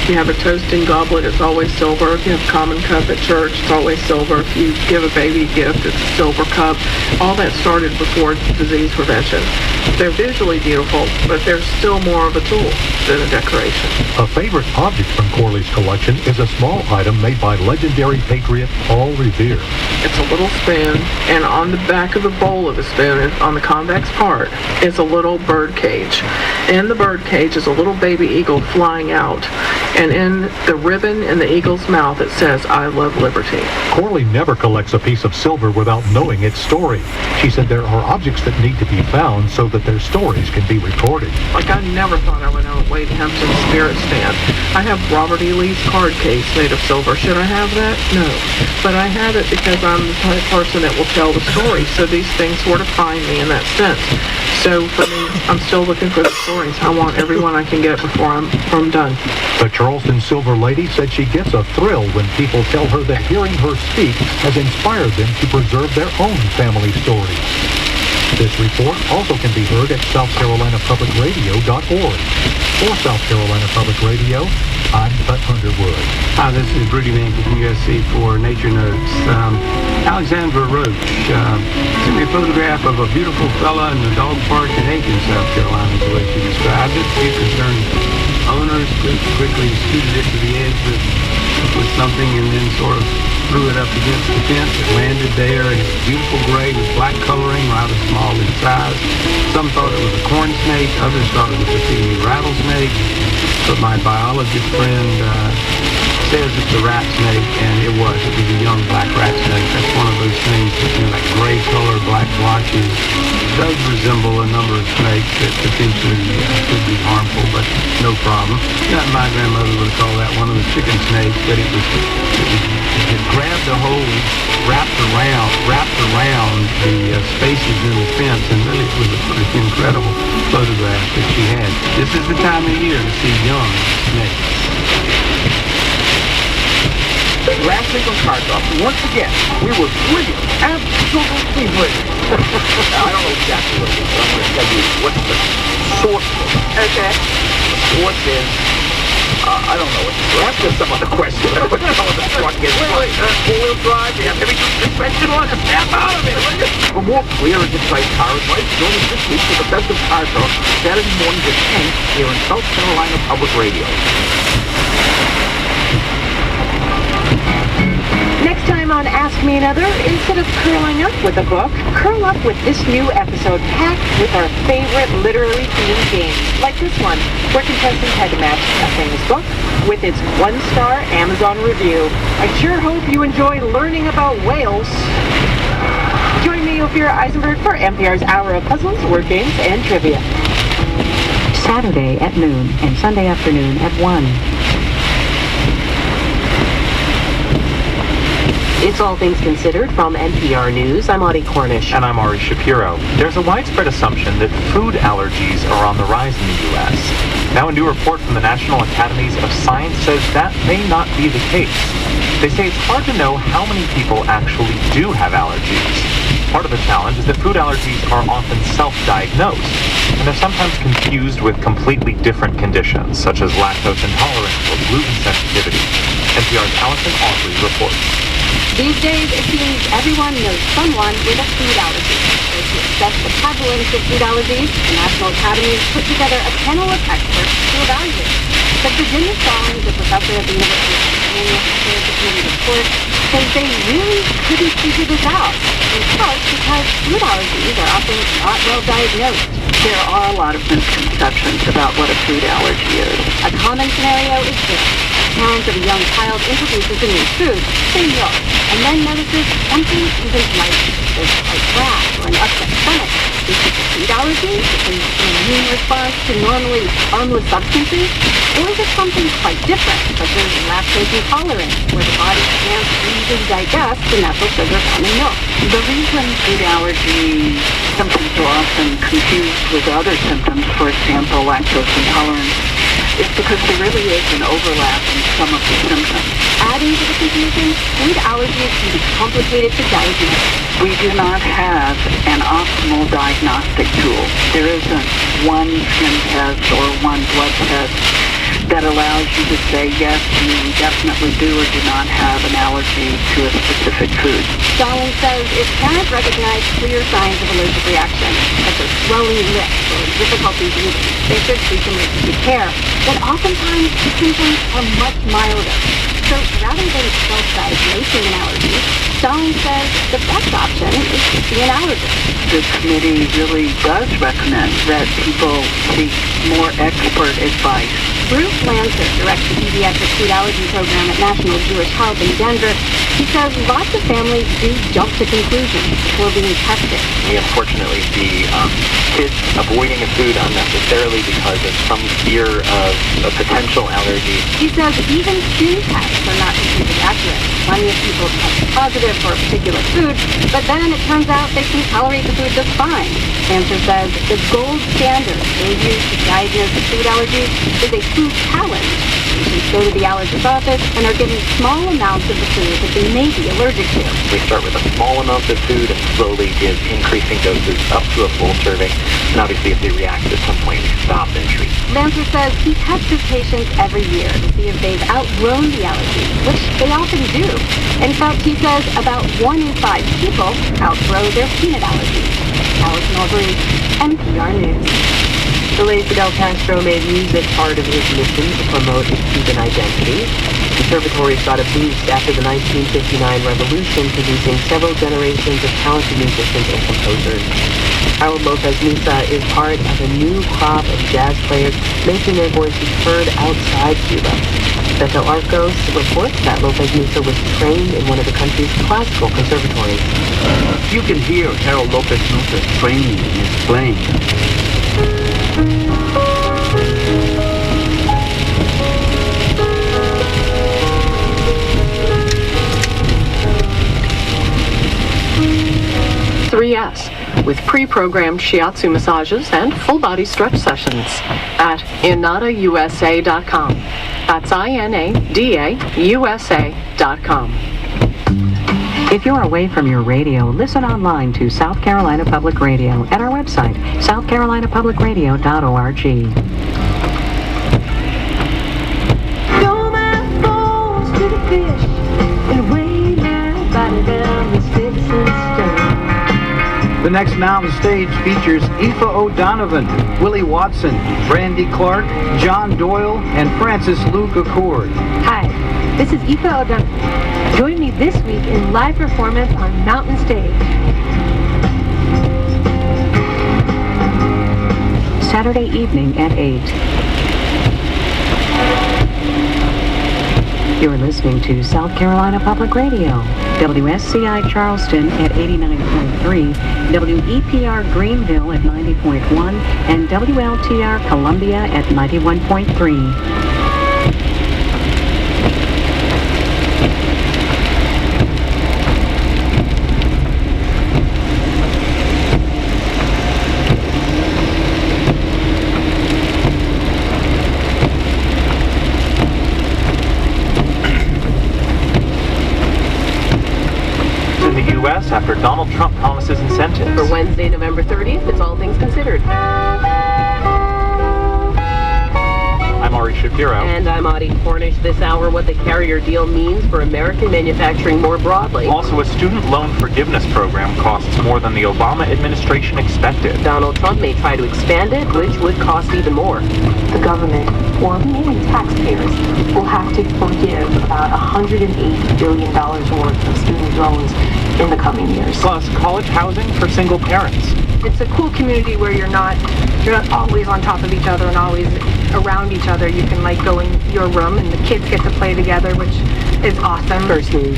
If you have a toasting goblet, it's always silver. If you have a common cup at church, it's always silver. If you give a baby a gift, it's a silver cup. All that started before disease prevention. They're visually beautiful, but they're still more of a tool than a decoration. A favorite object from Corley's collection is a small item made by legendary patriot Paul Revere. It's a little spoon, and on the back of the bowl of the spoon, on the convex part, is a little bird cage. In the bird cage is a little baby eagle flying out, and in the ribbon in the eagle's mouth it says, "I love liberty." Corley never collects a piece of silver without knowing its story. She said there are objects that need to be found so that their stories can be recorded. Like, I never thought I would own Wade Hampton's spirit stand. I have Robert E. Lee's card case made of silver. Should I have that? No. But I have it because I'm the type of person that will tell the story, so these things sort of find me in that sense. So for me, I'm still looking for the stories. I want everyone I can get before I'm done. The Charleston Silver Lady said she gets a thrill when people tell her that hearing her speak has inspired them to preserve their own family stories. This report also can be heard at SouthCarolinaPublicRadio.org. For South Carolina Public Radio, I'm Bud Underwood. Hi, this is Rudy Mankin from USC for Nature Notes. Alexandra Roach sent me a photograph of a beautiful fella in the dog park in Aiken, South Carolina, is the way she described it. A few concerned owners quickly scooted it to the edge with something and then sort of threw it up against the fence. It landed there, and it's beautiful gray with black coloring, rather small in size. Some thought it was a corn snake, others thought it was a pygmy rattlesnake, but my biologist friend says it's a rat snake, and it was a young black rat snake. That's one of those things that, like gray color, black blotches, does resemble a number of snakes that potentially could be harmful, but no problem. My grandmother would call that one of the chicken snakes, but it grabbed the hole, wrapped around the spaces in the fence, and really it was a pretty incredible photograph that she had. This is the time of year to see young snakes. Last week on Car Talk, once again, we were brilliant, absolutely brilliant. Now, I don't know exactly what it is, but I'm going to tell you what the source is. Okay. The source is, I don't know what the source is. That's just some other question. I don't know what the truck is. Wait, four-wheel drive, you have heavy suspension on, just snap out of it. For more clear and concise car advice, join us this week for the best of Car Talk, Saturday mornings at 10 here in South Carolina Public Radio. Next time on Ask Me Another, instead of curling up with a book, curl up with this new episode packed with our favorite literary themed games, like this one, where contestants had to match a famous book with its one-star Amazon review. I sure hope you enjoy learning about whales. Join me, Ophira Eisenberg, for NPR's Hour of Puzzles, Word Games, and Trivia. Saturday at noon and Sunday afternoon at 1. It's All Things Considered from NPR News. I'm Audie Cornish. And I'm Ari Shapiro. There's a widespread assumption that food allergies are on the rise in the U.S. Now, a new report from the National Academies of Science says that may not be the case. They say it's hard to know how many people actually do have allergies. Part of the challenge is that food allergies are often self-diagnosed, and they're sometimes confused with completely different conditions, such as lactose intolerance or gluten sensitivity. NPR's Allison Aubrey reports. These days, it seems everyone knows someone with a food allergy. To assess the prevalence of food allergies, the National Academy has put together a panel of experts to evaluate. But Virginia Stallings, a professor at the University of Pennsylvania, prepared the committee report, says they really couldn't figure this out, in part because food allergies are often not well diagnosed. There are a lot of misconceptions about what a food allergy is. A common scenario is this. Parents of a young child introduces a new food, say milk, and then notices something isn't right. There's a rash or an upset stomach. Is it a food allergy? Is it an immune response to normally harmless substances? Or is it something quite different, such as lactose intolerance, where the body can't easily digest the natural sugar found in milk? The reason food allergy symptoms are often confused with other symptoms, for example, lactose intolerance, is because there really is an overlap in some of the symptoms. Adding to the confusion, food allergies can be complicated to diagnose. We do not have an optimal diagnostic tool. There isn't one skin test or one blood test that allows you to say, yes, you definitely do or do not have an allergy to a specific food. Darling says if parents recognize clear signs of allergic reaction, such as swelling lips or difficulty breathing, they should seek emergency care. But oftentimes, the symptoms are much milder. So rather than self-diagnosing an allergy, Darling says the best option is to see an allergist. The committee really does recommend that people seek more expert advice. Bruce Lancer directs the pediatric food allergy program at National Jewish Health in Denver. He says lots of families do jump to conclusions before being tested. We unfortunately see kids avoiding a food unnecessarily because of some fear of a potential allergy. He says even skin tests are not completely accurate. Plenty of people test positive for a particular food, but then it turns out they can tolerate the food just fine. Lancer says the gold standard they use to diagnose a food allergy is a food challenge. Patients go to the allergist's office and are given small amounts of the food that they may be allergic to. We start with a small amount of food and slowly give increasing doses up to a full serving. And obviously if they react at some point, we stop and treat. Lancer says he tests his patients every year to see if they've outgrown the allergy, which they often do. In fact, he says about 1 in 5 people outgrow their peanut allergy. Allison Aubrey, NPR News. The late Fidel Castro made music part of his mission to promote his Cuban identity. The conservatory got a boost after the 1959 revolution, producing several generations of talented musicians and composers. Harold Lopez Musa is part of a new crop of jazz players making their voices heard outside Cuba. Beto Arcos reports that Lopez Musa was trained in one of the country's classical conservatories. You can hear Harold Lopez Musa's training in his playing. With pre-programmed shiatsu massages and full-body stretch sessions at InadaUSA.com. That's INADAUSA.com. If you're away from your radio, listen online to South Carolina Public Radio at our website, southcarolinapublicradio.org. Throw my bones to the fish and weigh my body down with sticks and stones. The next mountain stage features Aoife O'Donovan, Willie Watson, Brandy Clark, John Doyle, and Francis Luke Accord. Hi, this is Aoife O'Donovan. Join me this week in live performance on Mountain Stage. Saturday evening at 8. You're listening to South Carolina Public Radio, WSCI Charleston at 89.3, WEPR Greenville at 90.1, and WLTR Columbia at 91.3. After Donald Trump promises incentives. For Wednesday, November 30th, it's All Things Considered. I'm Ari Shapiro. And I'm Audie Cornish. This hour, what the carrier deal means for American manufacturing more broadly. Also, a student loan forgiveness program costs more than the Obama administration expected. Donald Trump may try to expand it, which would cost even more. The government, or mainly taxpayers, will have to forgive about $108 billion worth of student loans in the coming years. Plus, college housing for single parents. It's a cool community where you're not always on top of each other and always around each other. You can go in your room and the kids get to play together, which is awesome. First News.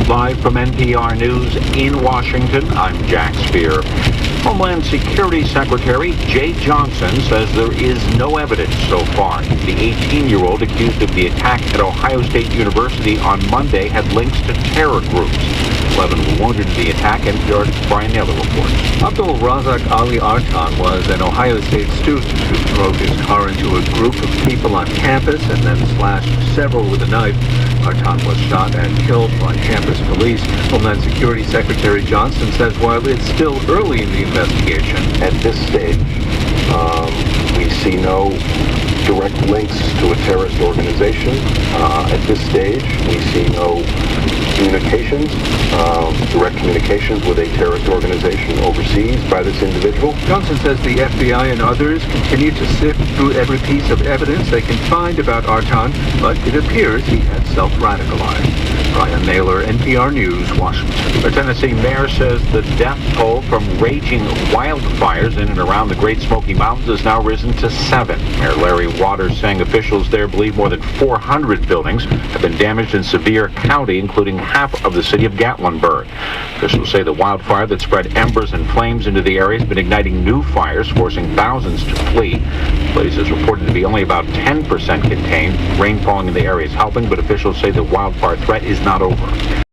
Live from NPR News in Washington, I'm Jack Speer. Homeland Security Secretary Jay Johnson says there is no evidence so far the 18-year-old accused of the attack at Ohio State University on Monday had links to terror groups. 11 were wounded in the attack, NPR's Brian Naylor reports. Abdul Razak Ali Artan was an Ohio State student who drove his car into a group of people on campus and then slashed several with a knife. Artan was shot and killed by campus police. Homeland Security Secretary Johnson says while it's still early in the investigation, at this stage, We see no direct links to a terrorist organization. At this stage, we see no communications, direct communications with a terrorist organization overseas by this individual. Johnson says the FBI and others continue to sift through every piece of evidence they can find about Artan, but it appears he had self-radicalized. Brian Naylor, NPR News, Washington. The Tennessee mayor says the death toll from raging wildfires in and around the Great Smoky Mountains has now risen to 7. Mayor Larry Waters saying officials there believe more than 400 buildings have been damaged in Sevier County, including half of the city of Gatlinburg. Officials say the wildfire that spread embers and flames into the area has been igniting new fires, forcing thousands to flee. The blaze is reported to be only about 10% contained. Rain falling in the area is helping, but officials say the wildfire threat is not over.